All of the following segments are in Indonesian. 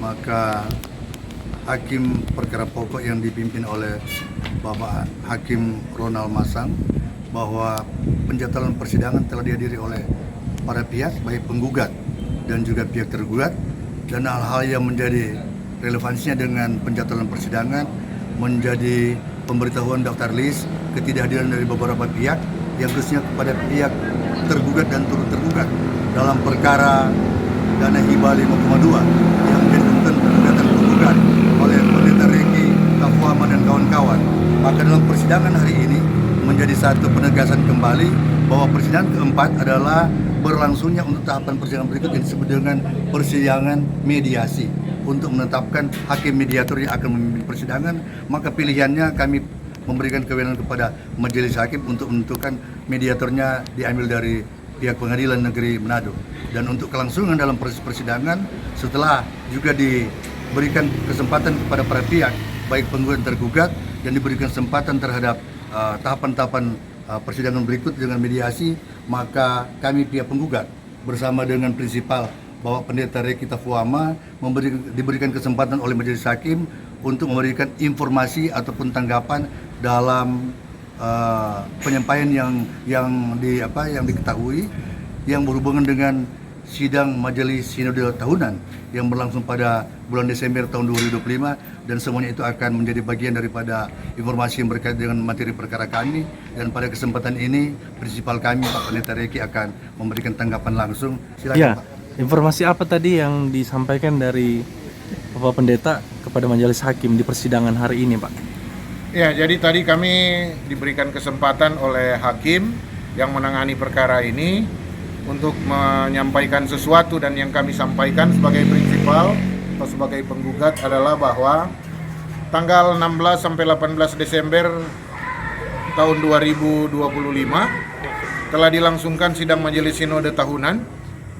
maka Hakim Perkara Pokok yang dipimpin oleh Bapak Hakim Ronald Masang bahwa penjadwalan persidangan telah dihadiri oleh para pihak, baik penggugat dan juga pihak tergugat, dan hal-hal yang menjadi relevansinya dengan penjadwalan persidangan menjadi pemberitahuan daftar list ketidakhadiran dari beberapa pihak yang khususnya kepada pihak tergugat dan turut tergugat dalam perkara dana hibah 5,2 yang menjadi tuntutan gugatan tergugat oleh Pendeta Reki Kafuama dan kawan-kawan. Maka dalam persidangan hari ini menjadi satu penegasan kembali bahwa persidangan keempat adalah berlangsungnya untuk tahapan persidangan berikut yang disebut dengan persidangan mediasi untuk menetapkan hakim mediator yang akan memimpin persidangan. Maka pilihannya kami memberikan kewenangan kepada majelis hakim untuk menentukan mediatornya diambil dari pihak pengadilan negeri Manado. Dan untuk kelangsungan dalam proses persidangan setelah juga diberikan kesempatan kepada para pihak baik penggugat dan tergugat dan diberikan kesempatan terhadap tahapan-tahapan persidangan berikut dengan mediasi, maka kami pihak penggugat bersama dengan prinsipal bahwa Pendeta Reki Kafuama diberikan kesempatan oleh majelis hakim untuk memberikan informasi ataupun tanggapan dalam penyampaian yang diketahui yang berhubungan dengan sidang Majelis Sinode Tahunan yang berlangsung pada bulan Desember tahun 2025, dan semuanya itu akan menjadi bagian daripada informasi yang berkait dengan materi perkara kami. Dan pada kesempatan ini prinsipal kami Pak Pendeta Reki akan memberikan tanggapan langsung. Silakan ya, Pak. Informasi apa tadi yang disampaikan dari Bapak Pendeta kepada majelis hakim di persidangan hari ini, Pak? Ya, jadi tadi kami diberikan kesempatan oleh hakim yang menangani perkara ini untuk menyampaikan sesuatu, dan yang kami sampaikan sebagai prinsipal atau sebagai penggugat adalah bahwa tanggal 16 sampai 18 Desember tahun 2025 telah dilangsungkan sidang Majelis Sinode Tahunan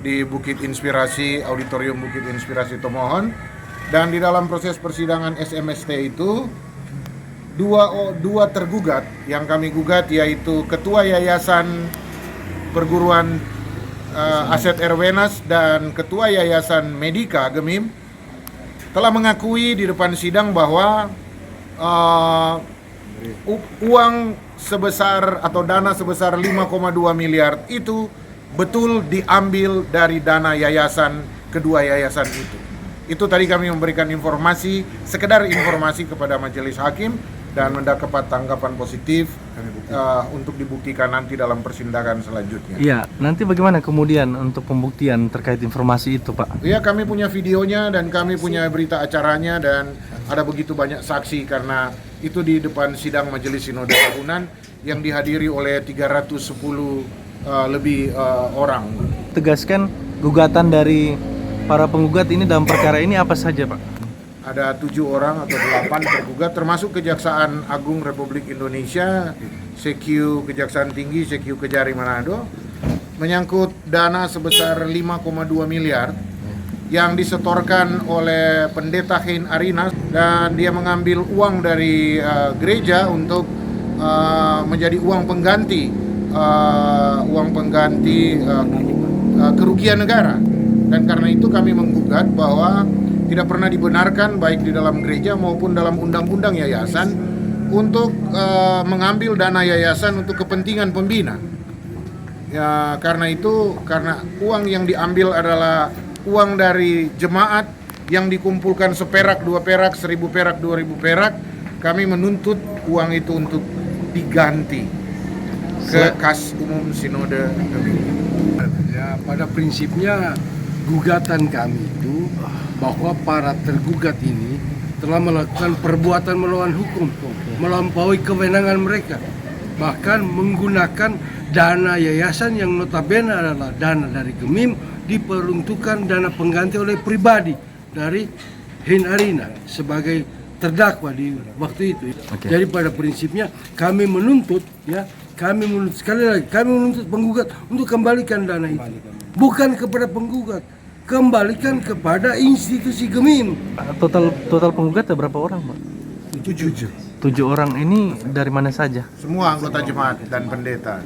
di Bukit Inspirasi, Auditorium Bukit Inspirasi Tomohon, dan di dalam proses persidangan SMST itu dua tergugat yang kami gugat, yaitu Ketua Yayasan Perguruan Aset Erwenas dan Ketua Yayasan Medika Gemim, telah mengakui di depan sidang bahwa uang sebesar atau dana sebesar 5,2 miliar itu betul diambil dari dana yayasan, kedua yayasan itu. Itu tadi kami memberikan informasi, sekedar informasi kepada majelis hakim, dan mendapat tanggapan positif untuk dibuktikan nanti dalam persidangan selanjutnya. Iya, nanti bagaimana kemudian untuk pembuktian terkait informasi itu, Pak? Iya, kami punya videonya dan kami punya berita acaranya, dan ada begitu banyak saksi karena itu di depan sidang Majelis Sinode Tahunan yang dihadiri oleh 310 lebih orang. Tegaskan gugatan dari para penggugat ini dalam perkara ini apa saja, Pak? Ada 7 orang atau 8 tergugat, termasuk Kejaksaan Agung Republik Indonesia, CQ Kejaksaan Tinggi, CQ Kejari Manado, menyangkut dana sebesar 5,2 miliar yang disetorkan oleh Pendeta Hein Arinas, dan dia mengambil uang dari gereja untuk menjadi uang pengganti kerugian negara. Dan karena itu kami menggugat bahwa tidak pernah dibenarkan baik di dalam gereja maupun dalam undang-undang yayasan untuk mengambil dana yayasan untuk kepentingan pembina. Ya, karena itu, karena uang yang diambil adalah uang dari jemaat yang dikumpulkan seperak, 2 perak, 1000 perak, 2000 perak, kami menuntut uang itu untuk diganti ke kas umum Sinode. Ya, pada prinsipnya gugatan kami itu bahwa para tergugat ini telah melakukan perbuatan melawan hukum, melampaui kewenangan mereka, bahkan menggunakan dana yayasan yang notabene adalah dana dari Gemim diperuntukkan dana pengganti oleh pribadi dari Hein Arina sebagai terdakwa di waktu itu. Jadi pada prinsipnya kami menuntut, sekali lagi kami menuntut penggugat untuk kembalikan dana itu, bukan kepada penggugat, kembalikan kepada institusi Gemim. Total penggugat ada berapa orang, Pak? 7 7 orang ini dari mana saja? Semua anggota jemaat dan pendeta.